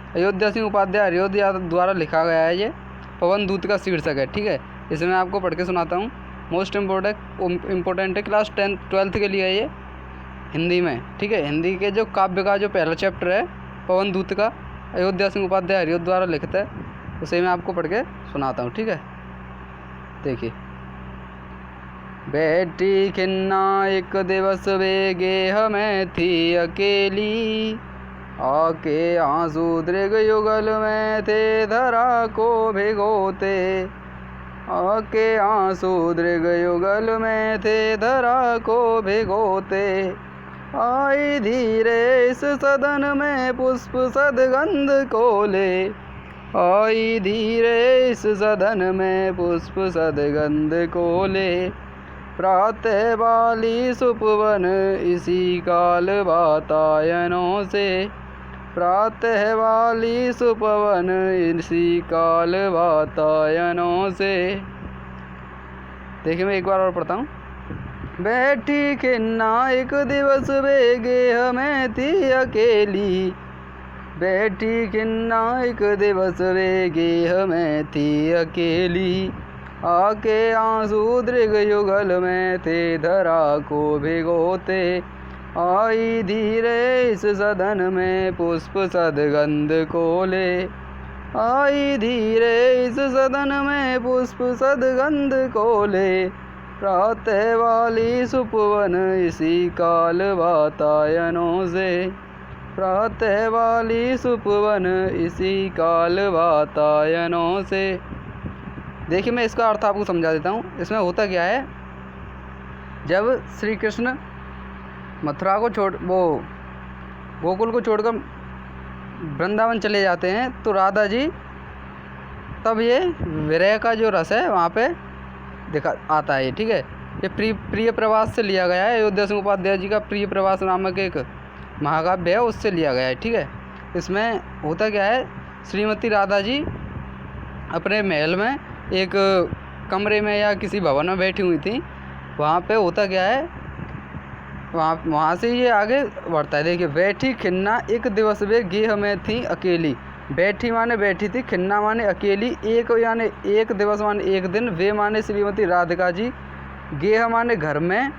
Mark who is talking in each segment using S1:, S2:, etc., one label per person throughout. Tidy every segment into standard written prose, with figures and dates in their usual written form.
S1: अयोध्या सिंह उपाध्याय हरियों द्वारा लिखा गया है ये पवन दूत का शीर्षक है। ठीक है, इसे मैं आपको पढ़ के सुनाता हूँ। मोस्ट इम्पोर्टेंट है क्लास 12th के लिए है ये हिंदी में। ठीक है, हिंदी के जो काव्य का जो पहला चैप्टर है पवन दूत का, अयोध्या सिंह उपाध्याय हरियों द्वारा लिखित है, उसे मैं आपको पढ़ के सुनाता हूँ। ठीक है, देखिए। बैठी खिन्ना एक दिवस वे गेह में थी अकेली, आके आंसू दृग युगल में थे धरा को भिगोते, आके आंसू दृग युगल में थे धरा को भिगोते, आई धीरे इस सदन में पुष्प सदगंध कोले, आई धीरे इस सदन में पुष्प सदगंध कोले, प्रातः वाली सुपवन इसी काल वातायनों से, प्रातः वाली सुपवन इसी काल वातायनों से। देखिए, मैं एक बार और पढ़ता हूँ। बैठी खिन्ना एक दिवस वे गेह में थी अकेली, बैठी खिन्ना एक दिवस वे गेह में थी अकेली, आके आंसू दृग युगल में थे धरा को भिगोते, आई धीरे इस सदन में पुष्प सदगंध कोले, आई धीरे इस सदन में पुष्प सदगंध कोले, प्रातः वाली सुपवन इसी काल वातायनों से, प्रातः वाली सुपवन इसी काल वातायनों से। देखिए, मैं इसका अर्थ आपको समझा देता हूँ। इसमें होता क्या है, जब श्री कृष्ण मथुरा को गोकुल को छोड़कर वृंदावन चले जाते हैं, तो राधा जी तब ये विरह का जो रस है वहाँ पे दिखा आता है। ठीक है, ये प्रिय प्रवास से लिया गया है। अयोध्या सिंह उपाध्याय जी का प्रिय प्रवास नामक एक महाकाव्य है, उससे लिया गया है। ठीक है, इसमें होता क्या है, श्रीमती राधा जी अपने महल में एक कमरे में या किसी भवन में बैठी हुई थी। वहाँ पे होता क्या है, वहाँ से ये आगे बढ़ता है। देखिए, बैठी खिन्ना एक दिवस वे गेह में थी अकेली, बैठी माने बैठी थी, खिन्ना माने अकेली, एक यानी एक दिवस माने एक दिन, वे माने श्रीमती राधिका जी, गेह माने घर में,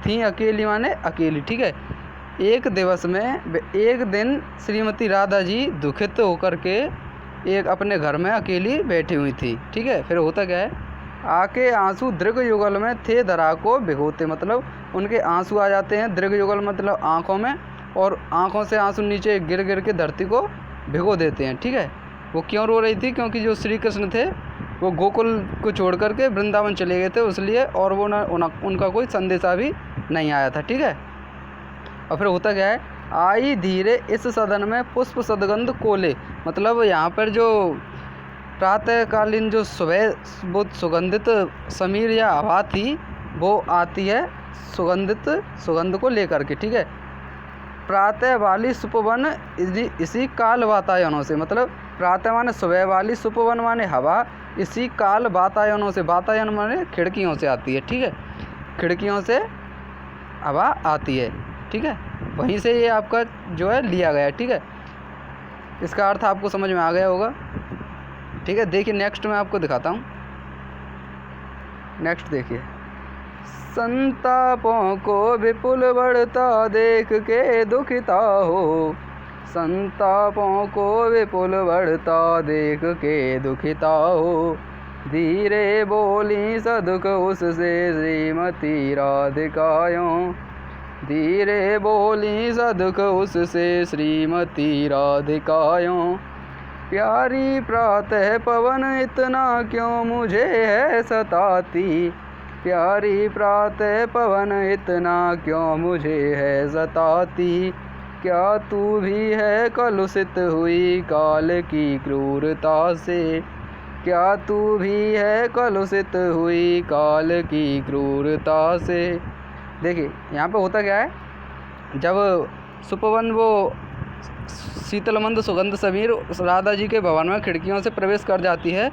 S1: थी अकेली माने अकेली। ठीक है, एक दिवस में एक दिन श्रीमती राधा जी दुखित होकर के एक अपने घर में अकेली बैठी हुई थी। ठीक है, फिर होता क्या है, आके आंसू दृग युगल में थे धरा को भिगोते, मतलब उनके आंसू आ जाते हैं। दृग युगल मतलब आँखों में, और आँखों से आंसू नीचे गिर गिर के धरती को भिगो देते हैं। ठीक है, वो क्यों रो रही थी, क्योंकि जो श्री कृष्ण थे वो गोकुल को छोड़ करके वृंदावन चले गए थे, इसलिए, और वो उनका कोई संदेशा भी नहीं आया था। ठीक है, और फिर होता क्या है, आई धीरे इस सदन में पुष्प सदगंध कोले, मतलब यहाँ पर जो प्रातःकालीन जो सुबह वो सुगंधित समीर या हवा थी वो आती है सुगंध को लेकर के। ठीक है, प्रातः वाली सुपवन इसी काल वातायनों से, मतलब प्रातः माने सुबह वाली, सुपवन माने हवा, इसी काल वातायनों से, वातायन माने खिड़कियों से आती है। ठीक है, खिड़कियों से हवा आती है। ठीक है, वहीं से ये आपका जो है लिया गया है। ठीक है, इसका अर्थ आपको समझ में आ गया होगा। ठीक है, देखिए नेक्स्ट मैं आपको दिखाता हूँ। नेक्स्ट देखिए, संतापों को विपुल बढ़ता देख के दुखिता हो, संतापों को विपुल बढ़ता देख के दुखिता हो, धीरे बोली सदुख उससे श्रीमती राधिकायों, धीरे बोली सदुख उससे श्रीमती राधिकायों, प्यारी प्रातः पवन इतना क्यों मुझे है सताती, प्यारी प्रातः पवन इतना क्यों मुझे है सताती, क्या तू भी है कलुषित हुई काल की क्रूरता से, क्या तू भी है कलुषित हुई काल की क्रूरता से। देखिए, यहाँ पे होता क्या है, जब सुपवन वो शीतलमंद सुगंध समीर राधा जी के भवन में खिड़कियों से प्रवेश कर जाती है,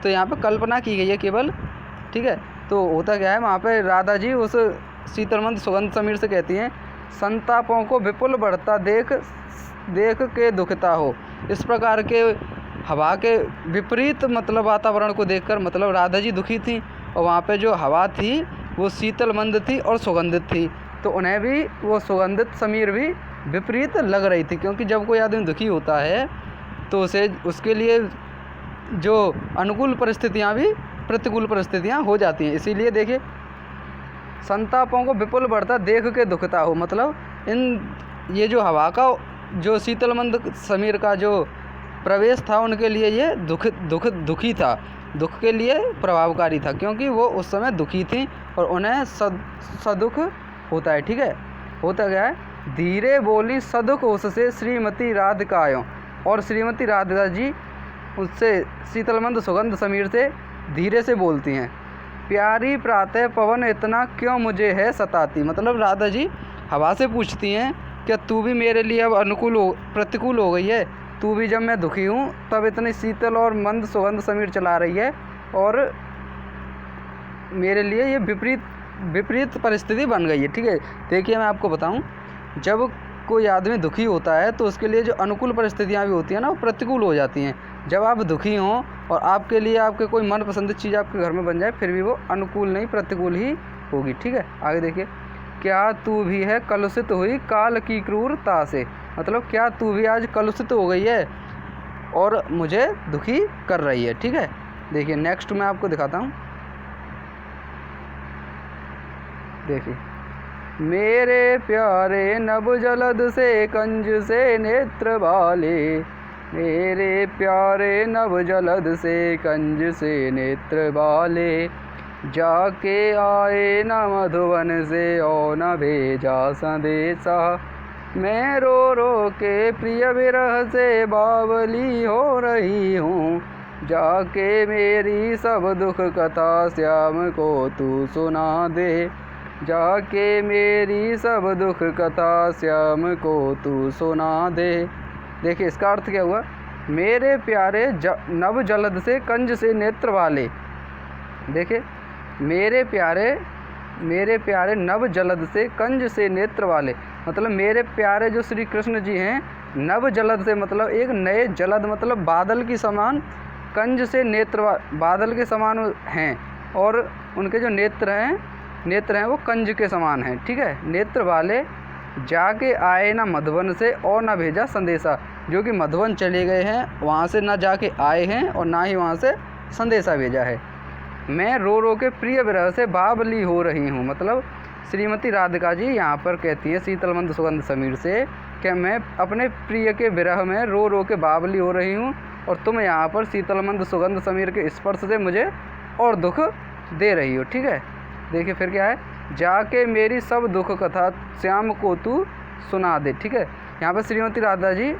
S1: तो यहाँ पे कल्पना की गई है केवल। ठीक है, तो होता क्या है, वहाँ पे राधा जी उस शीतलमंद सुगंध समीर से कहती हैं, संतापों को विपुल बढ़ता देख के दुखता हो, इस प्रकार के हवा के विपरीत मतलब वातावरण को देखकर मतलब राधा जी दुखी थी, और वहाँ पे जो हवा थी वो शीतल मंद थी और सुगंधित थी, तो उन्हें भी वो सुगंधित समीर भी विपरीत लग रही थी। क्योंकि जब कोई आदमी दुखी होता है तो उसे उसके लिए जो अनुकूल परिस्थितियाँ भी प्रतिकूल परिस्थितियाँ हो जाती हैं। इसीलिए देखिए, संतापों को विपुल बढ़ता देख के दुखता हो, मतलब ये जो हवा का जो शीतल मंद समीर का जो प्रवेश था उनके लिए ये दुखी था, दुख के लिए प्रभावकारी था, क्योंकि वो उस समय दुखी थी और उन्हें सदुख होता है। ठीक है, होता गया है। धीरे बोली सदुख उससे श्रीमती राधिकायों, और श्रीमती राधिका जी उससे शीतलमंद सुगंध समीर से धीरे से बोलती हैं। प्यारी प्रातः पवन इतना क्यों मुझे है सताती, मतलब राधा जी हवा से पूछती हैं क्या तू भी मेरे लिए अब प्रतिकूल हो गई है, तू भी जब मैं दुखी हूँ तब इतनी शीतल और मंद सुगंध समीर चला रही है, और मेरे लिए ये विपरीत परिस्थिति बन गई है। ठीक है, देखिए मैं आपको बताऊं, जब कोई आदमी दुखी होता है तो उसके लिए जो अनुकूल परिस्थितियां भी होती हैं ना वो प्रतिकूल हो जाती हैं। जब आप दुखी हों और आपके लिए आपके कोई मनपसंद चीज़ आपके घर में बन जाए फिर भी वो अनुकूल नहीं प्रतिकूल ही होगी। ठीक है, आगे देखिए। क्या तू भी है कलुषित हुई काल की क्रूरता से, मतलब क्या तू भी आज कलुषित हो गई है और मुझे दुखी कर रही है। ठीक है, देखिए नेक्स्ट मैं आपको दिखाता हूँ। देखिए, मेरे प्यारे नभ जलद से कंज से नेत्र वाले, मेरे प्यारे नभ जलद से कंज से नेत्र वाले, जाके आए न मधुवन से और न भेजा संदेशा, मैं रो रो के प्रिय विरह से बावली हो रही हूँ, जाके मेरी सब दुख कथा श्याम को तू सुना दे, जाके मेरी सब दुख कथा श्याम को तू सुना दे। देखिए इसका अर्थ क्या हुआ, मेरे प्यारे नव जलद से कंज से नेत्र वाले, देखिए मेरे प्यारे नव जलद से कंज से नेत्र वाले, मतलब मेरे प्यारे जो श्री कृष्ण जी हैं, नव जलद से मतलब एक नए जलद मतलब बादल की समान, कंज से नेत्र बादल के समान हैं, और उनके जो नेत्र हैं वो कंज के समान हैं। ठीक है, नेत्र वाले, जाके आए ना मधुवन से और ना भेजा संदेशा, जो कि मधुवन चले गए हैं, वहाँ से ना जाके आए हैं और ना ही वहाँ से संदेशा भेजा है। मैं रो रो के प्रिय विरह से बावली हो रही हूँ, मतलब श्रीमती राधिका जी यहाँ पर कहती हैं शीतलमंद सुगंध समीर से कि मैं अपने प्रिय के विरह में रो रो के बावली हो रही हूँ, और तुम यहाँ पर शीतलमंद सुगंध समीर के स्पर्श से मुझे और दुख दे रही हो। ठीक है, देखिए फिर क्या है, जाके मेरी सब दुख कथा श्याम को तू सुना दे। ठीक है, यहाँ पर श्रीमती राधा जी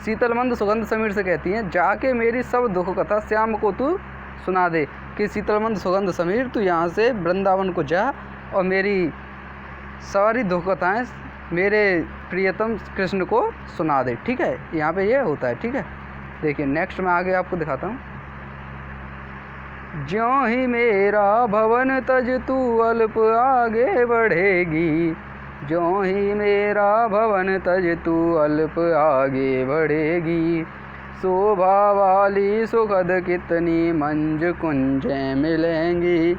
S1: शीतलमंद सुगंध समीर से कहती हैं जाके मेरी सब दुख कथा श्याम को तू सुना दे, कि शीतलमंद सुगंध समीर तू यहाँ से वृंदावन को जा और मेरी सारी दुख कथाएँ मेरे प्रियतम कृष्ण को सुना दे। ठीक है, यहाँ पे ये होता है। ठीक है, देखिए नेक्स्ट मैं आगे आपको दिखाता हूँ। ज्यों ही मेरा भवन तज तू अल्प आगे बढ़ेगी, ज्यों ही मेरा भवन तज तू अल्प आगे बढ़ेगी, शोभा वाली सुखद कितनी मंज कुंजें मिलेंगी,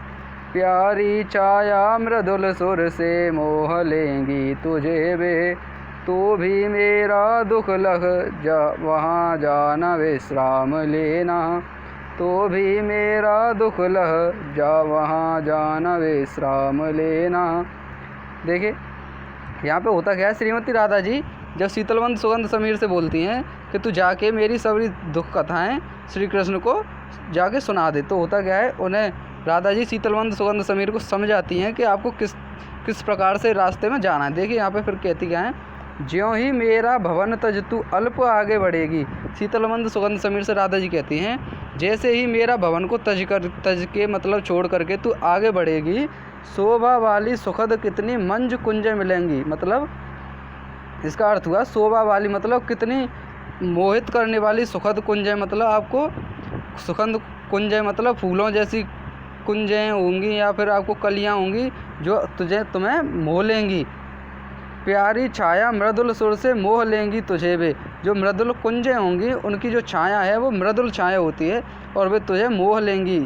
S1: प्यारी छाया मृदुल सुर से मोह लेंगी तुझे वे, तो भी मेरा दुख लग जा वहाँ जाना विश्राम लेना, तो भी मेरा दुख लह जा वहाँ जाना विश्राम लेना। देखिए यहाँ पे होता क्या है, श्रीमती राधा जी जब शीतलमंद सुगंध समीर से बोलती हैं कि तू जाके मेरी सभी दुख कथाएं श्री कृष्ण को जाके सुना दे, तो होता क्या है, उन्हें राधा जी शीतलमंद सुगंध समीर को समझाती हैं कि आपको किस प्रकार से रास्ते में जाना है। देखिए यहाँ पे फिर कहती क्या है, ज्यों ही मेरा भवन तज तू अल्प आगे बढ़ेगी, शीतलमंद सुगंध समीर से राधा जी कहती हैं जैसे ही मेरा भवन को तज के मतलब छोड़ करके तू आगे बढ़ेगी, शोभा वाली सुखद कितनी मंज कुंजें मिलेंगी, मतलब इसका अर्थ हुआ शोभा वाली मतलब कितनी मोहित करने वाली सुखद कुंजें, मतलब आपको सुखद कुंजें मतलब फूलों जैसी कुंजें होंगी या फिर आपको कलियां होंगी जो तुम्हें मोह लेंगी, प्यारी छाया मृदुल सुर से मोह लेंगी तुझे वे। जो मृदुल कुंजें होंगी उनकी जो छाया है वो मृदुल छाया होती है और वे तुझे मोह लेंगी।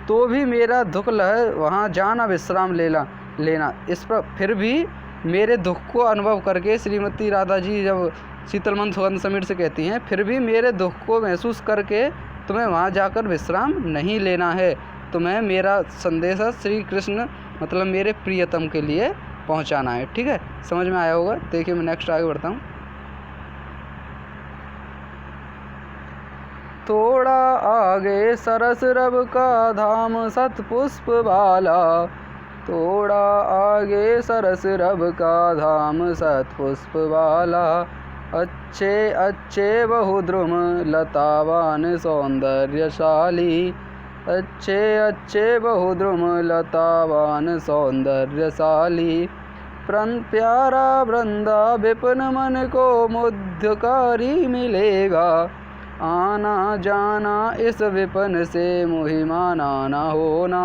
S1: तो भी मेरा दुख लह वहाँ जाना विश्राम लेना। इस पर फिर भी मेरे दुख को अनुभव करके श्रीमती राधा जी जब शीतलमंद सुगंध समीर से कहती हैं, फिर भी मेरे दुख को महसूस करके तुम्हें वहाँ जाकर विश्राम नहीं लेना है। तुम्हें मेरा संदेश श्री कृष्ण मतलब मेरे प्रियतम के लिए पहुँचाना है। ठीक है, समझ में आया होगा। देखिए मैं नेक्स्ट आगे बढ़ता हूँ। थोड़ा आगे सरस रब का धाम सतपुष्प वाला। थोड़ा आगे सरस रब का धाम सतपुष्प वाला। अच्छे अच्छे बहुद्रुम लतावान सौंदर्यशाली। अच्छे अच्छे बहुद्रुम लतावान सौंदर्यशाली। प्यारा वृंदा विपिन मन को मुग्धकारी मिलेगा। आना जाना इस विपिन से मोहि माना ना होना।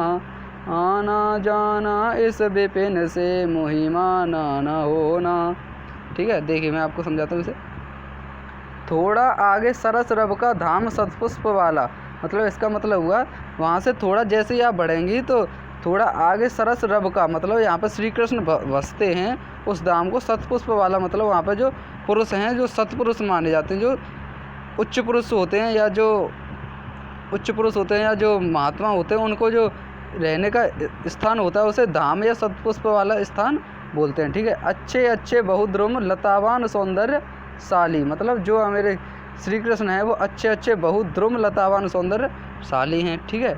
S1: आना जाना इस विपिन से मोहि माना ना होना। ठीक है, देखिए मैं आपको समझाता हूँ इसे। थोड़ा आगे सरस रब का धाम सतपुष्प वाला, मतलब इसका मतलब हुआ वहाँ से थोड़ा जैसे ही आप बढ़ेंगी तो थोड़ा आगे सरस रब का मतलब यहाँ पर श्री कृष्ण बसते हैं उस धाम को। सतपुष्प वाला मतलब वहाँ पर जो पुरुष हैं जो सतपुरुष माने जाते हैं, जो उच्च पुरुष होते हैं या जो उच्च पुरुष होते हैं या जो महात्मा होते हैं, उनको जो रहने का स्थान होता है उसे धाम या सतपुष्प वाला स्थान बोलते हैं। ठीक है, अच्छे अच्छे बहुद्रुम लतावान सौंदर्यशाली मतलब जो मेरे श्री कृष्ण हैं वो अच्छे अच्छे बहुद्रुम लतावान सौंदर्यशाली हैं। ठीक है,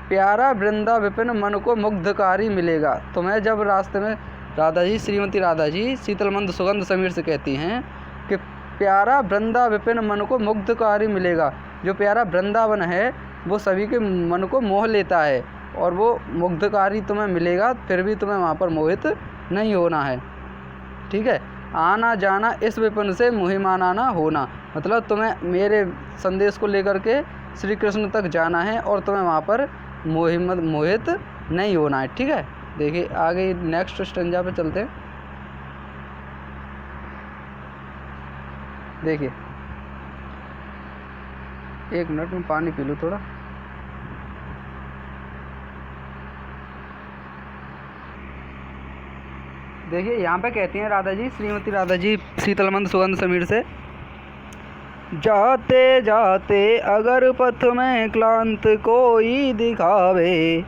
S1: प्यारा वृंदा विपिन मन को मुग्धकारी मिलेगा। तुम्हें जब रास्ते में राधा जी श्रीमती राधा जी शीतलमंद सुगंध समीर से कहती हैं कि प्यारा वृंदा विपिन मन को मुग्धकारी मिलेगा। जो प्यारा वृंदावन है वो सभी के मन को मोह लेता है और वो मुग्धकारी तुम्हें मिलेगा, फिर भी तुम्हें वहाँ पर मोहित नहीं होना है। ठीक है, आना जाना इस विपिन से मोहि माना ना होना मतलब तुम्हें मेरे संदेश को लेकर के श्री कृष्ण तक जाना है और तुम्हें वहाँ पर मोहित नहीं होना है। ठीक है, देखिए आगे नेक्स्ट स्टंजा पे चलते हैं। देखिए एक मिनट में पानी पी लूँ थोड़ा। देखिए यहाँ पे कहती हैं राधा जी श्रीमती राधा जी शीतलमंद सुगंध समीर से, जाते जाते अगर पथ में क्लांत कोई दिखावे।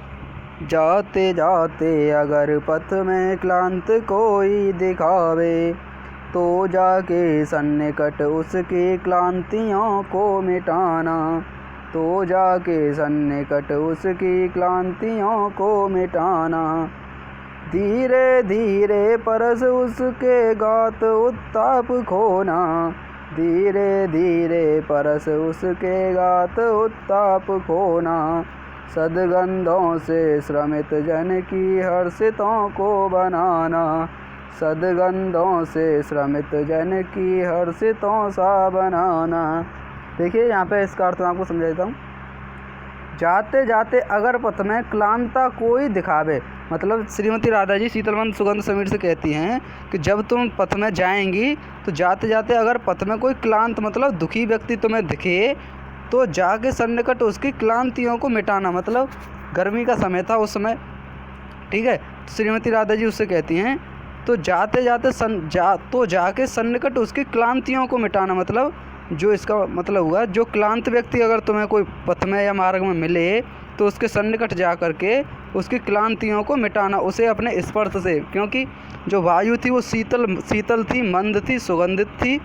S1: जाते जाते अगर पथ में क्लांत कोई दिखावे। तो जाके सन्निकट उसकी क्लांतियों को मिटाना। तो जाके सन्निकट उसकी क्लांतियों को मिटाना। धीरे धीरे परस उसके गात उत्ताप खोना। धीरे धीरे परस उसके गात उत्ताप खोना। सद्गंधों से श्रमित जन की हर्षितों को बनाना। सद्गंधों से श्रमित जन की हर्षितों सा बनाना। देखिए यहाँ पे इसका अर्थ मैं आपको समझा देता हूँ। जाते जाते अगर पथ में क्लांता कोई दिखावे मतलब श्रीमती राधा जी शीतलमंद सुगंध समीर से कहती हैं कि जब तुम पथ में जाएंगी तो जाते जाते अगर पथ में कोई क्लांत मतलब दुखी व्यक्ति तुम्हें दिखे तो जाके सन्निकट उसकी क्लांतियों को मिटाना। मतलब गर्मी का समय था उस समय। ठीक है, तो श्रीमती राधा जी उससे कहती हैं तो जाते जाते जाके सन्निकट उसकी क्लांतियों को मिटाना। मतलब जो इसका मतलब हुआ जो क्लांत व्यक्ति अगर तुम्हें कोई पथ में या मार्ग में मिले तो उसके सन्निकट जा कर के उसकी क्लांतियों को मिटाना, उसे अपने स्पर्श से। क्योंकि जो वायु थी वो शीतल थी, मंद थी, सुगंधित थी।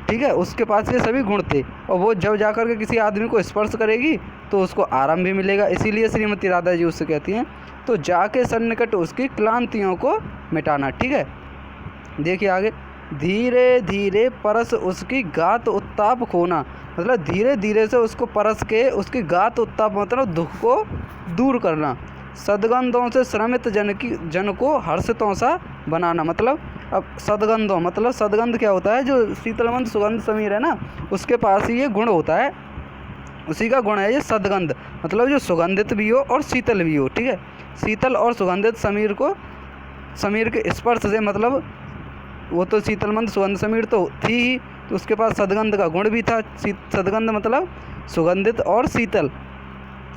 S1: ठीक है, उसके पास ये सभी गुण थे और वो जब जा कर के किसी आदमी को स्पर्श करेगी तो उसको आराम भी मिलेगा। इसीलिए श्रीमती राधा जी उससे कहती हैं तो जाके सन्निकट उसकी क्लांतियों को मिटाना। ठीक है, देखिए आगे। धीरे धीरे परस उसकी गात उत्ताप खोना मतलब धीरे धीरे से उसको परस के उसकी गात उत्ताप मतलब दुख को दूर करना। सद्गंधों से श्रमित जन को हर्षितों सा बनाना। मतलब अब सद्गंधों मतलब सद्गंध क्या होता है, जो शीतलमंद सुगंध समीर है ना उसके पास ही ये गुण होता है, उसी का गुण है ये सद्गंध मतलब जो सुगंधित भी हो और शीतल भी हो। ठीक है, शीतल और सुगंधित समीर को समीर के स्पर्श से, मतलब वो तो शीतलमंद सुगंध समीर तो थी ही, तो उसके पास सदगंध का गुण भी था। सदगंध मतलब सुगंधित और शीतल।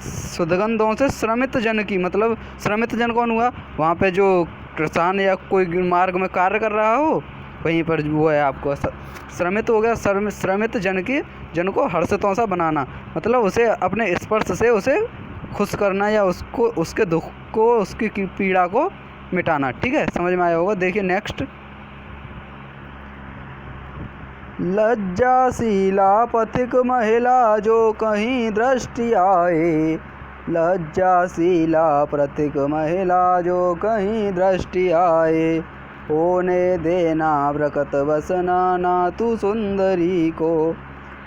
S1: सुदगंधों से श्रमित जन की, मतलब श्रमित जन कौन हुआ? वहाँ पे जो किसान या कोई मार्ग में कार्य कर रहा हो, वहीं पर वो है आपको श्रमित हो गया। श्रमित जन को हर्षितों सा बनाना, मतलब उसे अपने स्पर्श से उसे खुश करना या उसको उसके दुख को, उसकी पीड़ा को मिटाना। ठीक है, समझ में आया होगा। देखिए नेक्स्ट। लज्जाशीला पथिक महिला जो कहीं दृष्टि आए, लज्जाशीला पथिक महिला जो कहीं दृष्टि आए, होने देना ब्रकत बसना ना तू सुंदरी को,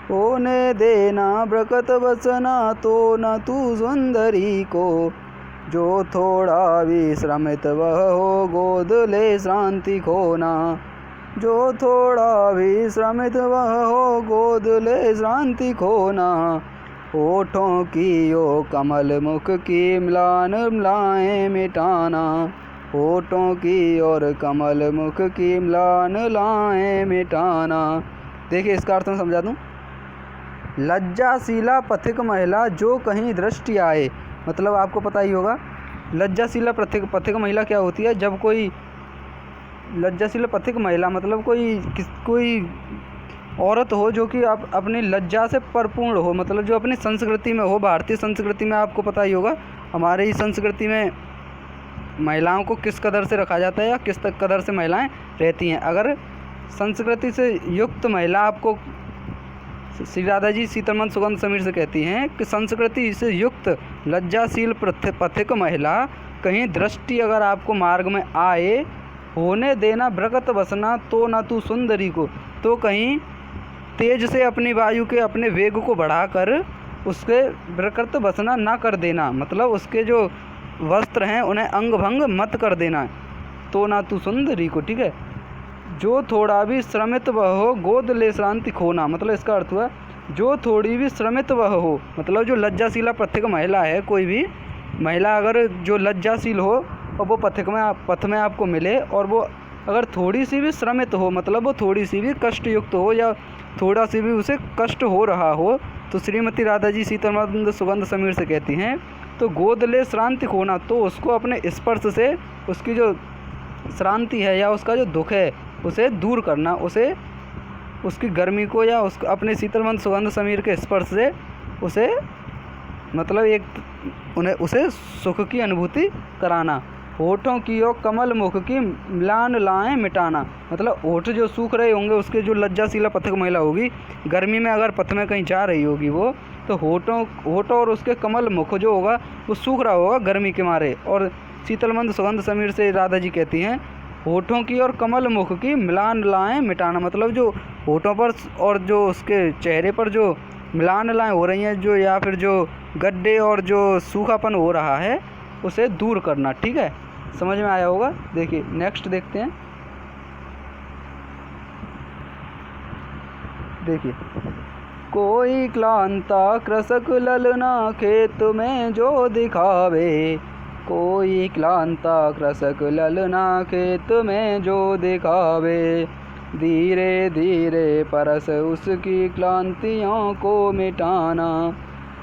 S1: होने देना ब्रकत बसना तो न तू सुंदरी को, जो थोड़ा भी श्रमित वह हो गोद ले श्रांति खोना, जो थोड़ा भी श्रमित वह हो गोद ले श्रांति खोना, होठों की ओ कमल मुख की म्लान म्लाएं मिटाना, होठों की और कमल मुख की म्लान लाएं मिटाना। देखिए इसका अर्थ मैं समझा दूँ। लज्जाशीला पथिक महिला जो कहीं दृष्टि आए, मतलब आपको पता ही होगा लज्जाशीला पथिक महिला क्या होती है। जब कोई लज्जाशीला पथिक महिला मतलब कोई औरत हो जो कि आप अपनी लज्जा से परिपूर्ण हो, मतलब जो अपनी संस्कृति में हो। भारतीय संस्कृति में आपको पता ही होगा, हमारे ही संस्कृति में महिलाओं को किस कदर से रखा जाता है या किस कदर से महिलाएं रहती हैं। अगर संस्कृति से युक्त महिला, आपको श्री राधा जी शीतलमंद सुगंध समीर से कहती हैं कि संस्कृति से युक्त लज्जाशील पथिक महिला कहीं दृष्टि अगर आपको मार्ग में आए, होने देना ब्रकत बसना तो न तू सुंदरी को, तो कहीं तेज से अपनी वायु के अपने वेग को बढ़ाकर उसके ब्रकत बसना ना कर देना, मतलब उसके जो वस्त्र हैं उन्हें अंग भंग मत कर देना, तो ना तू सुंदरी को। ठीक है, जो थोड़ा भी श्रमित वह हो गोद ले श्रांति खोना, मतलब इसका अर्थ हुआ जो थोड़ी भी श्रमित वह हो, मतलब जो लज्जाशीला पथिक महिला है, कोई भी महिला अगर जो लज्जाशील हो और वो पथ में आपको मिले और वो अगर थोड़ी सी भी श्रमित हो, मतलब वो थोड़ी सी भी कष्टयुक्त हो या थोड़ा सी भी उसे कष्ट हो रहा हो, तो श्रीमती राधा जी शीतलमंद सुगंध समीर से कहती हैं तो गोद ले श्रांति खोना, तो उसको अपने स्पर्श से उसकी जो श्रांति है या उसका जो दुख है उसे दूर करना, उसे उसकी गर्मी को या उसको अपने शीतलमंद सुगंध समीर के स्पर्श से उसे मतलब उसे सुख की अनुभूति कराना। होठों की और कमल मुख की म्लान लाएं मिटाना, मतलब होठ जो सूख रहे होंगे उसके जो लज्जाशीला पथिक महिला होगी, गर्मी में अगर पथ में कहीं जा रही होगी वो, तो होठों और उसके कमल मुख जो होगा वो सूख रहा होगा गर्मी के मारे। और शीतलमंद सुगंध समीर से राधा जी कहती हैं होठों की और कमल मुख की मिलान लाएं मिटाना, मतलब जो होठों पर और जो उसके चेहरे पर जो मिलान लाएं हो रही हैं, जो या फिर जो गड्ढे और जो सूखापन हो रहा है उसे दूर करना। ठीक है, समझ में आया होगा। देखिए नेक्स्ट देखते हैं। देखिए, कोई क्लांता कृषक ललना खेत में जो दिखावे, कोई क्लांता कृषक ललना खेत में जो दिखावे, धीरे धीरे परस उसकी क्लांतियों को मिटाना,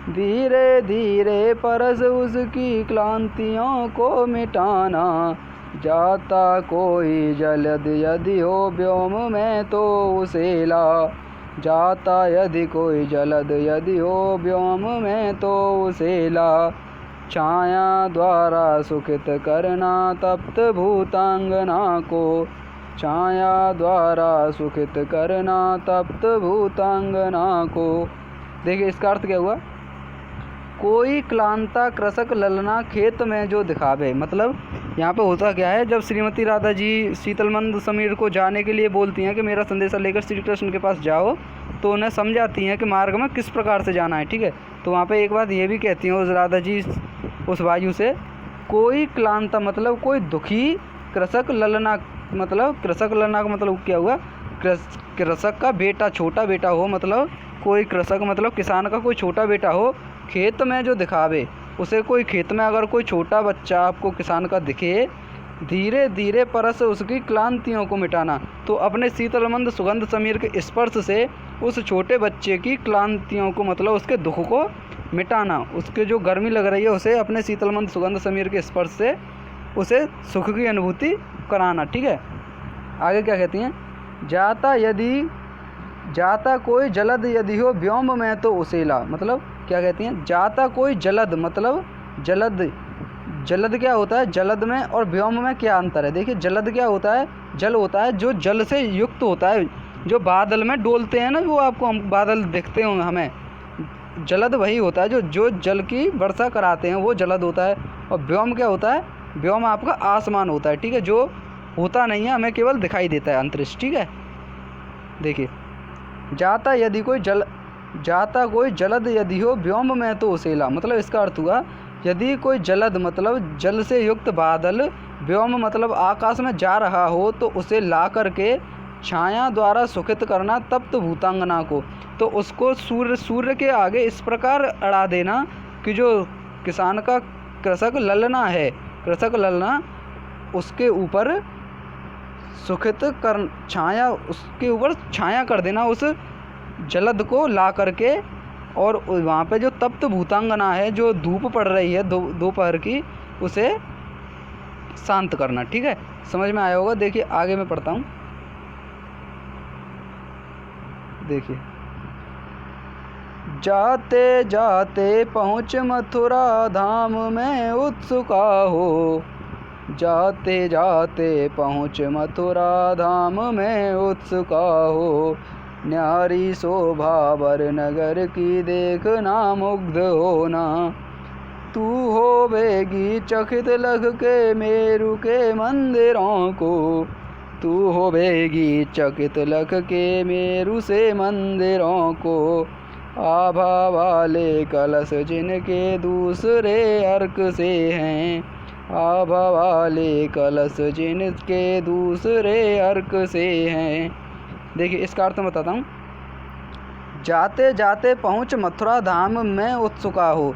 S1: धीरे धीरे परस उसकी क्लांतियों को मिटाना, जाता कोई जलद यदि हो व्योम में तो उसे ला, जाता यदि कोई जलद यदि हो व्योम में तो उसे ला, छाया द्वारा सुखित करना तप्त भूतांगना को, छाया द्वारा सुखित करना तप्त भूतांगना को। देखिए इसका अर्थ क्या हुआ, कोई क्लांता कृषक ललना खेत में जो दिखावे, मतलब यहाँ पे होता क्या है, जब श्रीमती राधा जी शीतलमंद समीर को जाने के लिए बोलती हैं कि मेरा संदेशा लेकर श्री कृष्ण के पास जाओ, तो उन्हें समझाती हैं कि मार्ग में किस प्रकार से जाना है। ठीक है, तो वहाँ पे एक बात ये भी कहती हैं उस राधा जी उस वायु से, कोई क्लांता मतलब कोई दुखी, कृषक ललना मतलब कृषक ललना का मतलब क्या हुआ, कृषक का बेटा छोटा बेटा हो, मतलब कोई कृषक मतलब किसान का कोई छोटा बेटा हो, खेत में जो दिखावे, उसे कोई खेत में अगर कोई छोटा बच्चा आपको किसान का दिखे धीरे धीरे परस उसकी क्लांतियों को मिटाना। तो अपने शीतलमंद सुगंध समीर के स्पर्श से उस छोटे बच्चे की क्लांतियों को मतलब उसके दुख को मिटाना, उसके जो गर्मी लग रही है उसे अपने शीतलमंद सुगंध समीर के स्पर्श से उसे सुख की अनुभूति कराना। ठीक है, आगे क्या कहती हैं, जाता कोई जलद यदि हो व्योम में तो उसेला। मतलब क्या कहती हैं, जाता कोई जलद, मतलब जलद क्या होता है, जलद में और व्योम में क्या अंतर है। देखिए जलद क्या होता है, जल होता है जो जल से युक्त होता है, जो बादल में डोलते हैं ना, वो आपको हम बादल दिखते होंगे हमें, जलद वही होता है जो जल की वर्षा कराते हैं, वो जलद होता है। और व्योम क्या होता है, व्योम आपका आसमान होता है। ठीक है, जो होता नहीं है, हमें केवल दिखाई देता है अंतरिक्ष। ठीक है, देखिए जाता कोई जलद यदि हो व्योम में तो उसेला। मतलब इसका अर्थ हुआ, यदि कोई जलद मतलब जल से युक्त बादल व्योम मतलब आकाश में जा रहा हो तो उसे ला करके छाया द्वारा सुखित करना तप्त भूतांगना को। तो उसको सूर्य के आगे इस प्रकार अड़ा देना कि जो किसान का कृषक ललना उसके ऊपर सुखित कर छाया, उसके ऊपर छाया कर देना उस जलद को ला करके, और वहाँ पे जो तप्त भूतांगना है, जो धूप पड़ रही है दोपहर की, उसे शांत करना। ठीक है, समझ में आया होगा। देखिए आगे मैं पढ़ता हूँ, देखिए जाते जाते पहुँच मथुरा धाम में उत्सुका हो, जाते जाते पहुँच मथुरा धाम में उत्सुका हो, न्यारी शोभा वर नगर की देखना मुग्ध होना, तू होवेगी चकित लग के मेरु के मंदिरों को, तू होवेगी चकित लग के मेरु से मंदिरों को, आभा वाले कलश जिनके दूसरे अर्क से हैं, आभा वाले कलश जिनके दूसरे अर्क से हैं। देखिए इसका अर्थ मैं बताता हूँ, जाते जाते पहुँच मथुरा धाम में उत्सुका हो।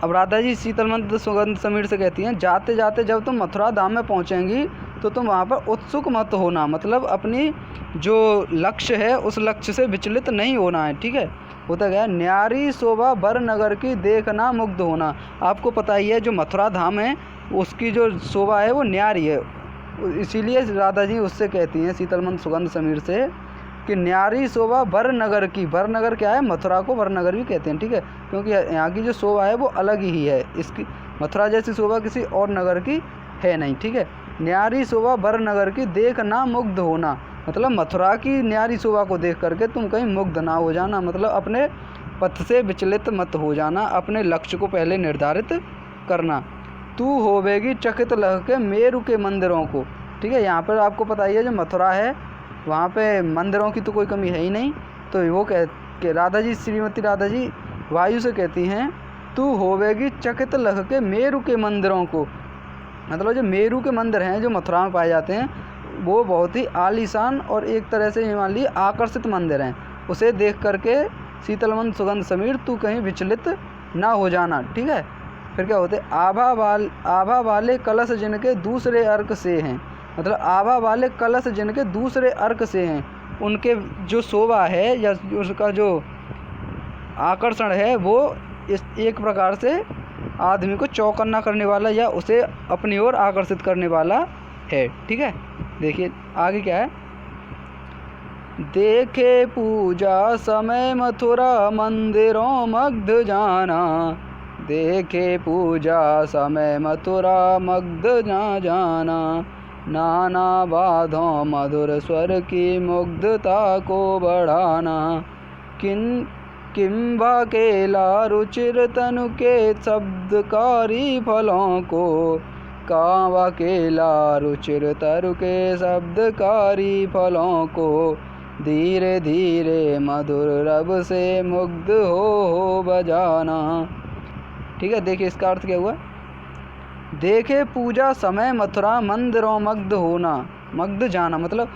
S1: अब राधा जी शीतलमंद सुगंध समीर से कहती हैं, जाते जाते जब तुम मथुरा धाम में पहुँचेंगी तो तुम वहाँ पर उत्सुक मत होना, मतलब अपनी जो लक्ष्य है उस लक्ष्य से विचलित नहीं होना है। ठीक है, होता गया न्यारी शोभा बर नगर की देखना मुग्ध होना। आपको पता ही है जो मथुरा धाम है उसकी जो शोभा है वो न्यारी है, इसीलिए राधा जी उससे कहती हैं शीतलमंद सुगंध समीर से कि न्यारी शोभा बर नगर की। बर नगर क्या है, मथुरा को बर नगर भी कहते हैं। ठीक है, क्योंकि यहाँ की जो शोभा है वो अलग ही है, इसकी मथुरा जैसी शोभा किसी और नगर की है नहीं। ठीक है, न्यारी शोभा बर नगर की देखना मुग्ध होना, मतलब मथुरा की न्यारी शोभा को देख करके तुम कहीं मुग्ध ना हो जाना, मतलब अपने पथ से विचलित मत हो जाना, अपने लक्ष्य को पहले निर्धारित करना। तू होवेगी चकित लग के मेरु के मंदिरों को। ठीक है, यहाँ पर आपको पता ही है जो मथुरा है वहाँ पे मंदिरों की तो कोई कमी है ही नहीं। तो वो के राधा जी, श्रीमती राधा जी वायु से कहती हैं, तू होवेगी चकित लग के मेरु के मंदिरों को। मतलब जो मेरु के मंदिर हैं जो मथुरा में पाए जाते हैं वो बहुत ही आलीशान और एक तरह से मान लीजिए आकर्षित मंदिर हैं। उसे देख करके शीतलमंद सुगंध समीर तू कहीं विचलित ना हो जाना। ठीक है, फिर क्या होते, आभा वाले कलश जिनके दूसरे अर्क से हैं, मतलब आभा वाले कलश जिनके दूसरे अर्क से हैं, उनके जो शोभा है या उसका जो आकर्षण है वो इस एक प्रकार से आदमी को चौकन्ना करने वाला या उसे अपनी ओर आकर्षित करने वाला है। ठीक है, देखिए आगे क्या है, देखे पूजा समय मथुरा मंदिरों मग्ध जाना, देखे पूजा समय मथुरा मग्ध ना जाना, नाना बाधों मधुर स्वर की मुग्धता को बढ़ाना, किम्बा केला रुचिर तनु के शब्दकारी फलों को, कावा केला रुचिर तरु के शब्दकारी फलों को, धीरे धीरे मधुर रब से मुग्ध हो बजाना। ठीक है, देखिए इसका अर्थ क्या हुआ, देखे पूजा समय मथुरा मंदिरों मग्ध होना, मग्ध जाना, मतलब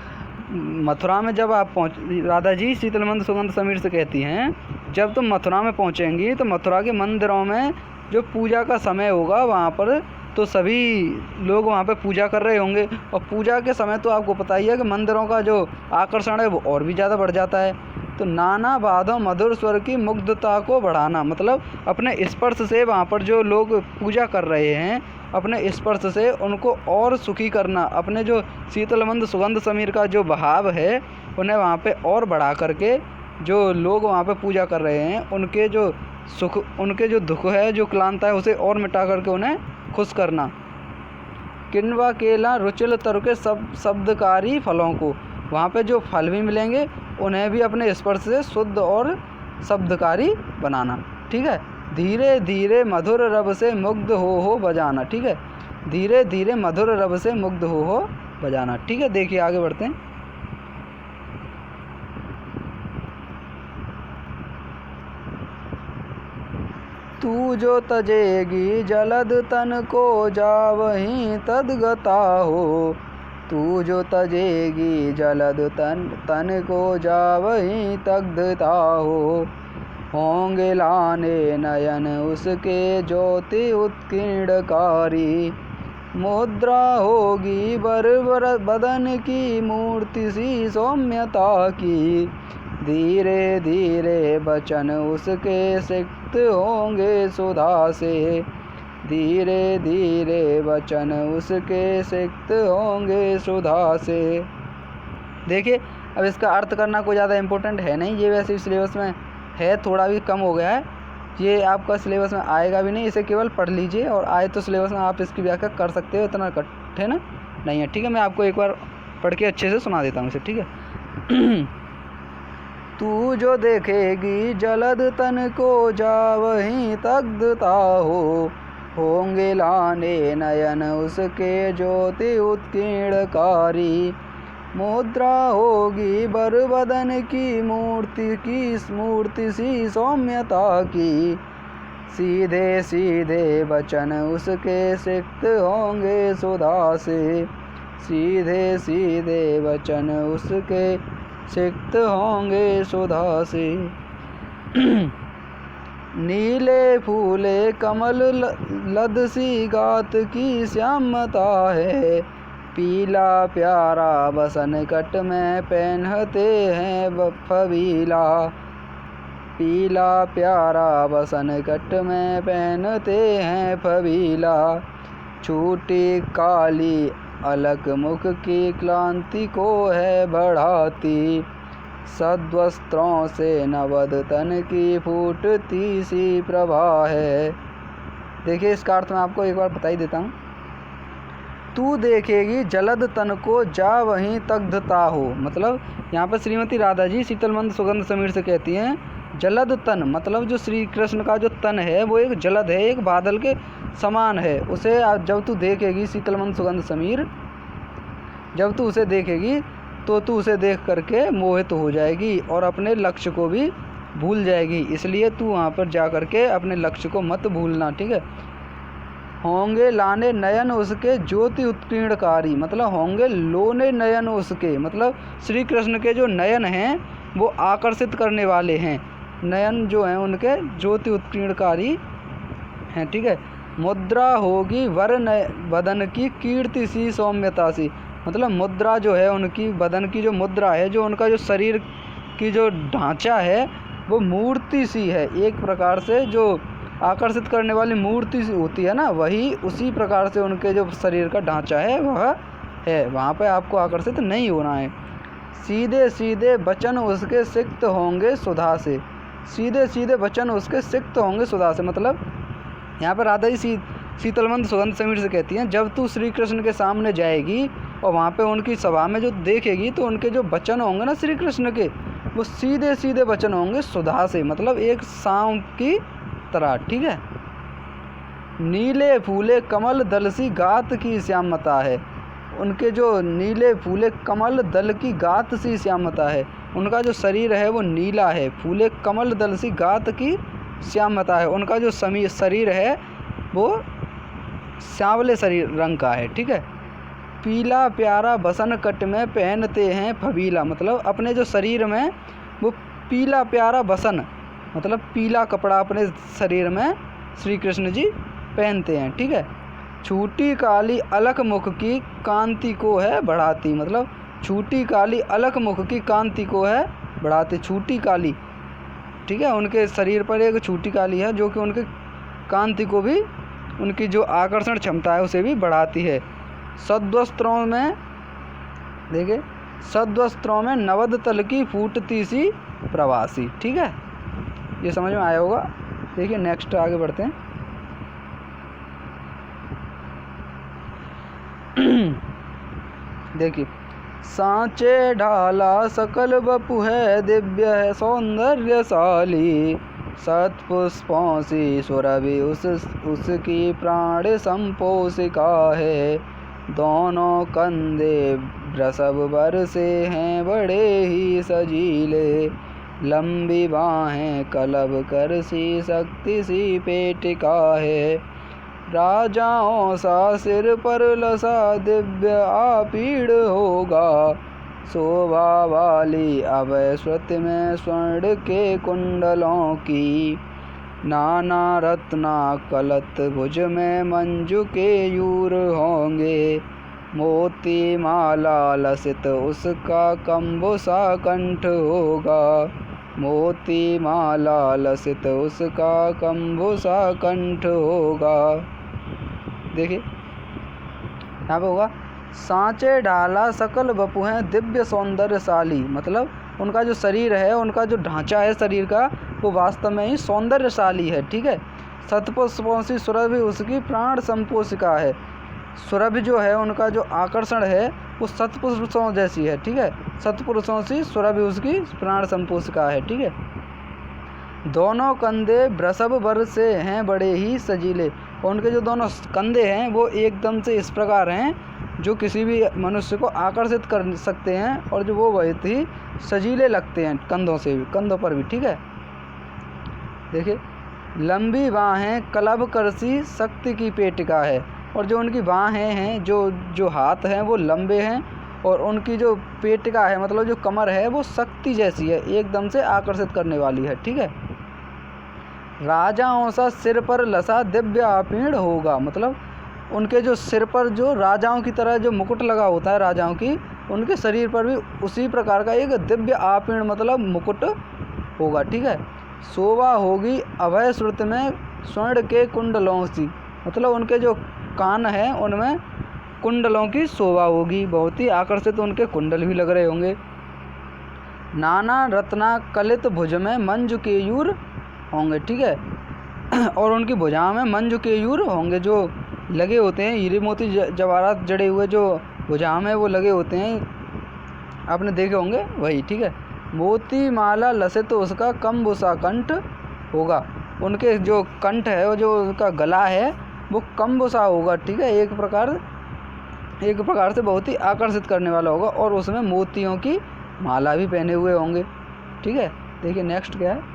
S1: मथुरा में जब आप राधा जी शीतलमंद सुगंध समीर से कहती हैं जब तुम मथुरा में पहुंचेंगी तो मथुरा के मंदिरों में जो पूजा का समय होगा वहाँ पर तो सभी लोग वहाँ पे पूजा कर रहे होंगे, और पूजा के समय तो आपको पता ही है कि मंदिरों का जो आकर्षण है वो और भी ज़्यादा बढ़ जाता है। तो नाना वाद्यों मधुर स्वर की मुग्धता को बढ़ाना, मतलब अपने स्पर्श से वहाँ पर जो लोग पूजा कर रहे हैं, अपने स्पर्श से उनको और सुखी करना, अपने जो शीतलमंद सुगंध समीर का जो बहाव है उन्हें वहाँ पे और बढ़ा करके जो लोग वहाँ पे पूजा कर रहे हैं उनके जो सुख, उनके जो दुख है, जो क्लांता है, उसे और मिटा करके उन्हें खुश करना। किन्वा केला रुचिल तरु के शब्दकारी फलों को, वहाँ पे जो फल भी मिलेंगे उन्हें भी अपने स्पर्श से शुद्ध और शब्दकारी बनाना। ठीक है। धीरे धीरे मधुर रब से मुग्ध हो बजाना। ठीक है। धीरे धीरे मधुर रब से मुग्ध हो बजाना। ठीक है। देखिए आगे बढ़ते हैं। तू जो तजेगी जलद तन को जावहीं तदगता हो, तू जो तजेगी जलद तन को जावहीं तग्धता हो। होंगे लाने नयन उसके ज्योति उत्कीर्णकारी, मुद्रा होगी बर बदन की मूर्ति सी सौम्यता की। धीरे धीरे बचन उसके सिक्त होंगे सुधा से, धीरे धीरे वचन उसके सिक्त होंगे सुधा से। देखिए अब इसका अर्थ करना कोई ज़्यादा इम्पोर्टेंट है नहीं, ये वैसे सिलेबस में है, थोड़ा भी कम हो गया है, ये आपका सिलेबस में आएगा भी नहीं, इसे केवल पढ़ लीजिए और आए तो सिलेबस में आप इसकी व्याख्या कर सकते हो, इतना कठिन नहीं है। ठीक है। मैं आपको एक बार पढ़ के अच्छे से सुना देता हूँ इसे। ठीक है। तू जो देखेगी जलद तन को जावहीं तग्धता हो, होंगे लाने नयन उसके ज्योति उत्कीर्णकारी। मुद्रा होगी बर बदन की मूर्ति सी सौम्यता की। सीधे सीधे वचन उसके सिक्त होंगे सुधा से, सीधे सीधे वचन उसके सिक्त होंगे सुधा से। नीले फूले कमल लद सी गात की श्यामता है, पीला प्यारा बसन कट में पहनते हैं फबीला, पीला प्यारा बसन कट में पहनते हैं फबीला। छूटी काली अलक मुख की क्लांति को है बढ़ाती, सद्वस्त्रों से नवद तन की फूटती सी प्रभा है। देखिए इसका अर्थ मैं आपको एक बार बता ही देता हूँ। तू देखेगी जलद तन को जा वहीं तग्धता हो, मतलब यहाँ पर श्रीमती राधा जी शीतलमंद सुगंध समीर से कहती हैं जलद तन, मतलब जो श्री कृष्ण का जो तन है वो एक जलद है, एक बादल के समान है। उसे जब तू देखेगी शीतलमंद सुगंध समीर, जब तू उसे देखेगी तो तू उसे देख करके मोहित हो जाएगी और अपने लक्ष्य को भी भूल जाएगी। इसलिए तू वहाँ पर जा करके अपने लक्ष्य को मत भूलना। ठीक है। होंगे लाने नयन उसके ज्योति उत्कीर्णकारी, मतलब होंगे लोने नयन उसके, मतलब श्री कृष्ण के जो नयन हैं वो आकर्षित करने वाले हैं, नयन जो हैं उनके ज्योति उत्कीर्णकारी हैं। ठीक है। मुद्रा होगी वर बदन की कीर्ति सी सौम्यता सी, मतलब मुद्रा जो है उनकी बदन की जो मुद्रा है, जो उनका जो शरीर की जो ढांचा है वो मूर्ति सी है, एक प्रकार से जो आकर्षित करने वाली मूर्ति होती है ना, वही उसी प्रकार से उनके जो शरीर का ढांचा है वह है, वहाँ पे आपको आकर्षित नहीं होना है। सीधे सीधे वचन उसके सिक्त होंगे सुधा से, सीधे सीधे वचन उसके सिक्त होंगे सुधा से, मतलब यहाँ पर राधा जी शीतलमंद सुगंध समीर से कहती हैं जब तू श्री कृष्ण के सामने जाएगी और वहाँ पे उनकी सभा में जो देखेगी तो उनके जो वचन होंगे ना श्री कृष्ण के, वो सीधे सीधे वचन होंगे सुधा से, मतलब एक शाम की तरह। ठीक है। नीले फूले कमल दल सी गात की श्यामता है, उनके जो नीले फूले कमल दल की गात सी श्यामता है, उनका जो शरीर है वो नीला है, फूले कमल दल सी गात की श्यामता है, उनका जो शरीर है वो सांवले शरीर रंग का है। ठीक है। पीला प्यारा बसन कट में पहनते हैं फबीला, मतलब अपने जो शरीर में वो पीला प्यारा बसन, मतलब पीला कपड़ा अपने शरीर में श्री कृष्ण जी पहनते हैं। ठीक है। छूटी काली अलख मुख की कांति को है बढ़ाती, मतलब छूटी काली अलख मुख की कांति को है बढ़ाती। छूटी काली, ठीक है, उनके शरीर पर एक छूटी काली है जो कि उनके कांति को भी, उनकी जो आकर्षण क्षमता है उसे भी बढ़ाती है। सद्वस्त्रों में, देखिए, सद्वस्त्रों में नवद तल की फूटती सी प्रवासी। ठीक है, ये समझ में आया होगा। देखिए नेक्स्ट आगे बढ़ते हैं। देखिए, सांचे ढाला सकल बपु है दिव्य है सौंदर्यशाली, सत्पुष्पों सी सुरभि उसकी प्राण संपोषिका है। दोनों कंधे वृषभ बरसे हैं बड़े ही सजीले, लंबी बाहें कलब कर सी शक्ति सी पेटिका है। राजाओं सा सिर पर लसा दिव्य आपीड़ होगा, शोभा वाली अभय श्रुति में स्वर्ण के कुंडलों की। नाना रत्ना कलत भुज में मंजू के यूर होंगे, मोती माला लसित उसका कंबुसा कंठ होगा, मोती माला लसित उसका कंबुसा कंठ होगा। देखिए यहाँ पे होगा, सांचे ढाला सकल बपु हैं दिव्य सौंदर्यशाली, मतलब उनका जो शरीर है, उनका जो ढांचा है शरीर का, वो वास्तव में ही सौंदर्यशाली है। ठीक है, सत्पुष्पों सी सुरभि उसकी प्राण संपोषिका है। सुरभि जो है, उनका जो आकर्षण है वो सत्पुरुषों जैसी है। ठीक है, सत्पुरुषों सी सुरभि उसकी प्राण संपोषिका है। ठीक है, दोनों कंधे वृषभ बर से हैं बड़े ही सजीले, और उनके जो दोनों कंधे हैं वो एकदम से इस प्रकार हैं जो किसी भी मनुष्य को आकर्षित कर सकते हैं, और जो वो बहुत ही सजीले लगते हैं कंधों से भी, कंधों पर भी। ठीक है, देखिए, लंबी बाहें कलब करसी शक्ति की पेटिका है, और जो उनकी बाहें हैं, जो हाथ हैं वो लंबे हैं, और उनकी जो पेटिका है, मतलब जो कमर है, वो शक्ति जैसी है, एकदम से आकर्षित करने वाली है। ठीक है, राजाओं सा सिर पर लसा दिव्य आपीड़ होगा, मतलब उनके जो सिर पर जो राजाओं की तरह जो मुकुट लगा होता है राजाओं की, उनके शरीर पर भी उसी प्रकार का एक दिव्य आपीड़ मतलब मुकुट होगा। ठीक है, शोभा होगी अभय श्रुति में स्वर्ण के कुंडलों सी, मतलब उनके जो कान हैं उनमें कुंडलों की शोभा होगी, बहुत ही आकर्षित उनके कुंडल भी लग रहे होंगे। नाना रत्ना कलित भुज में मंजू के यूर होंगे। ठीक है, और उनकी भुजाओं में मंजू के यूर होंगे, जो लगे होते हैं, हीरे मोती जवाहरात जड़े हुए जो भुजाओं में वो लगे होते हैं, आपने देखे होंगे वही। ठीक है, मोती माला लसित तो उसका कंबुसा कंठ होगा, उनके जो कंठ है, वो जो उनका गला है वो कंबुसा होगा। ठीक है, एक प्रकार से बहुत ही आकर्षित करने वाला होगा, और उसमें मोतियों की माला भी पहने हुए होंगे। ठीक है, देखिए नेक्स्ट क्या है।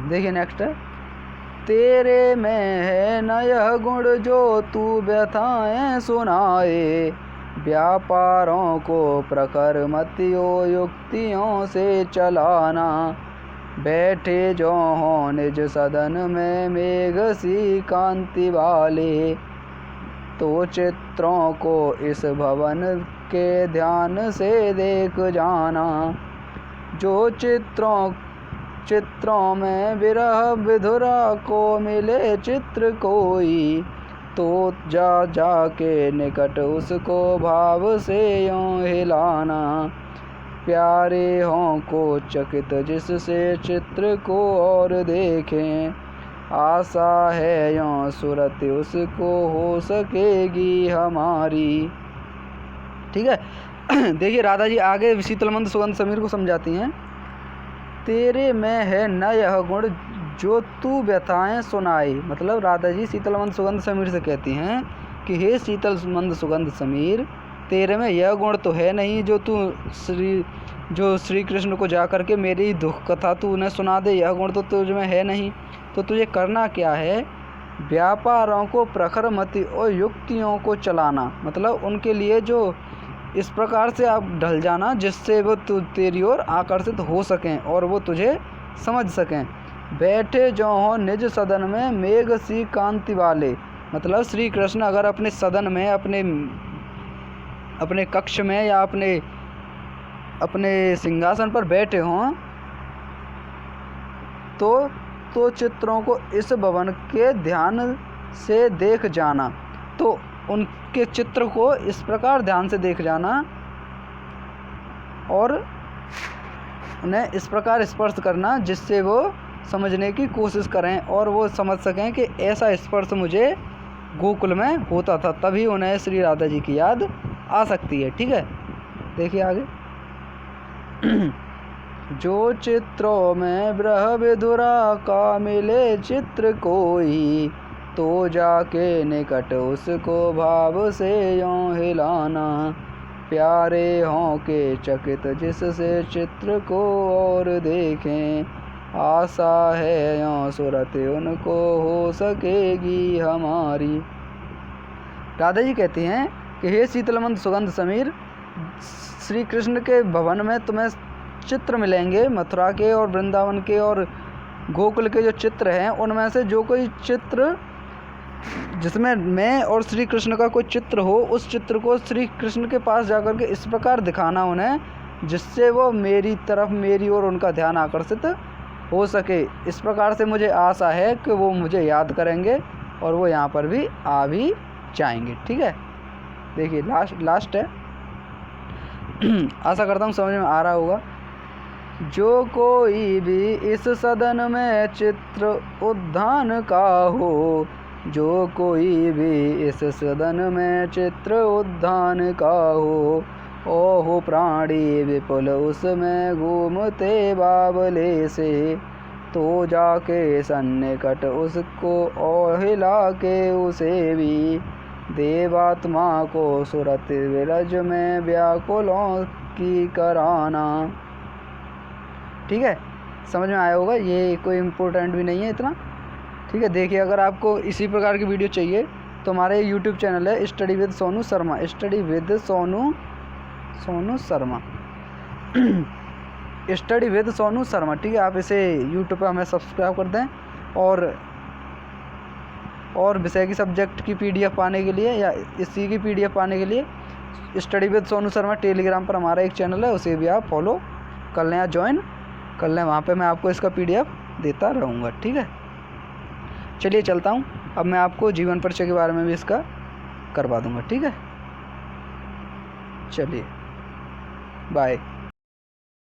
S1: देखिए नेक्स्ट है, तेरे में है न यह गुण जो तू व्यथाएं सुनाए, व्यापारों को प्रखर मतियों युक्तियों से चलाना, बैठे जो हो निज सदन में मेघ सी कांति वाले, तो चित्रों को इस भवन के ध्यान से देख जाना, जो चित्रों में विरह विधुरा को मिले चित्र कोई, तो जा के निकट उसको भाव से यूं हिलाना, प्यारे हों को चकित जिससे चित्र को और देखें, आशा है यूं सूरत उसको हो सकेगी हमारी। ठीक है, देखिए राधा जी आगे शीतलमंद सुगंध समीर को समझाती हैं। तेरे में है न यह गुण जो तू व्यथाएं सुनाए, मतलब राधा जी शीतलमंद सुगंध समीर से कहती हैं कि हे शीतलमंद सुगंध समीर, तेरे में यह गुण तो है नहीं जो श्री कृष्ण को जा कर के मेरी दुख कथा तू उन्हें सुना दे, यह गुण तो तुझ में है नहीं। तो तुझे करना क्या है, व्यापारों को प्रखर मति और युक्तियों को चलाना, मतलब उनके लिए जो इस प्रकार से आप ढल जाना जिससे वो तेरी ओर आकर्षित हो सकें और वो तुझे समझ सकें। बैठे जो हो निज सदन में मेघ सी कांति वाले। मतलब श्री कृष्ण अगर अपने सदन में, अपने कक्ष में या अपने सिंहासन पर बैठे हों तो चित्रों को इस भवन के ध्यान से देख जाना। तो उनके चित्र को इस प्रकार ध्यान से देख जाना और उन्हें इस प्रकार स्पर्श करना जिससे वो समझने की कोशिश करें और वो समझ सकें कि ऐसा स्पर्श मुझे गोकुल में होता था, तभी उन्हें श्री राधा जी की याद आ सकती है। ठीक है, देखिए आगे। जो चित्रों में ब्रह विधुरा का मिले चित्र कोई, तो जाके निकट उसको भाव से यों हिलाना। प्यारे हों के चकित जिससे चित्र को और देखें, आशा है यों सूरत उनको हो सकेगी हमारी। राधा जी कहती हैं कि हे शीतलमंद सुगंध समीर, श्री कृष्ण के भवन में तुम्हें चित्र मिलेंगे, मथुरा के और वृंदावन के और गोकुल के जो चित्र हैं उनमें से जो कोई चित्र जिसमें मैं और श्री कृष्ण का कोई चित्र हो, उस चित्र को श्री कृष्ण के पास जाकर के इस प्रकार दिखाना उन्हें जिससे वो मेरी और उनका ध्यान आकर्षित हो सके। इस प्रकार से मुझे आशा है कि वो मुझे याद करेंगे और वो यहाँ पर भी आ भी जाएंगे। ठीक है, देखिए लास्ट है। आशा करता हूँ समझ में आ रहा होगा। जो कोई भी इस सदन में चित्र उद्यान का हो, जो कोई भी इस सदन में चित्र उद्यान का हो, ओहो प्राणी विपुल उसमें घूमते बावले से, तो जाके सन्निकट उसको और हिला के उसे भी, देवात्मा को सुरत विरज में व्याकुलों की कराना। ठीक है, समझ में आया होगा, ये कोई इम्पोर्टेंट भी नहीं है इतना। ठीक है, देखिए अगर आपको इसी प्रकार की वीडियो चाहिए तो हमारे यूट्यूब चैनल है study with Sonu Sharma, study with Sonu Sharma study with Sonu Sharma. ठीक है, आप इसे यूट्यूब पे हमें सब्सक्राइब कर दें और विषय की सब्जेक्ट की PDF पाने के लिए या इसी की PDF पाने के लिए study with Sonu Sharma Telegram पर हमारा एक चैनल है, उसे भी आप फॉलो कर लें या ज्वाइन कर लें। वहाँ पे मैं आपको इसका PDF देता रहूँगा। ठीक है, चलिए चलता हूँ। अब मैं आपको जीवन परिचय के बारे में भी इसका करवा दूँगा। ठीक है, चलिए बाय।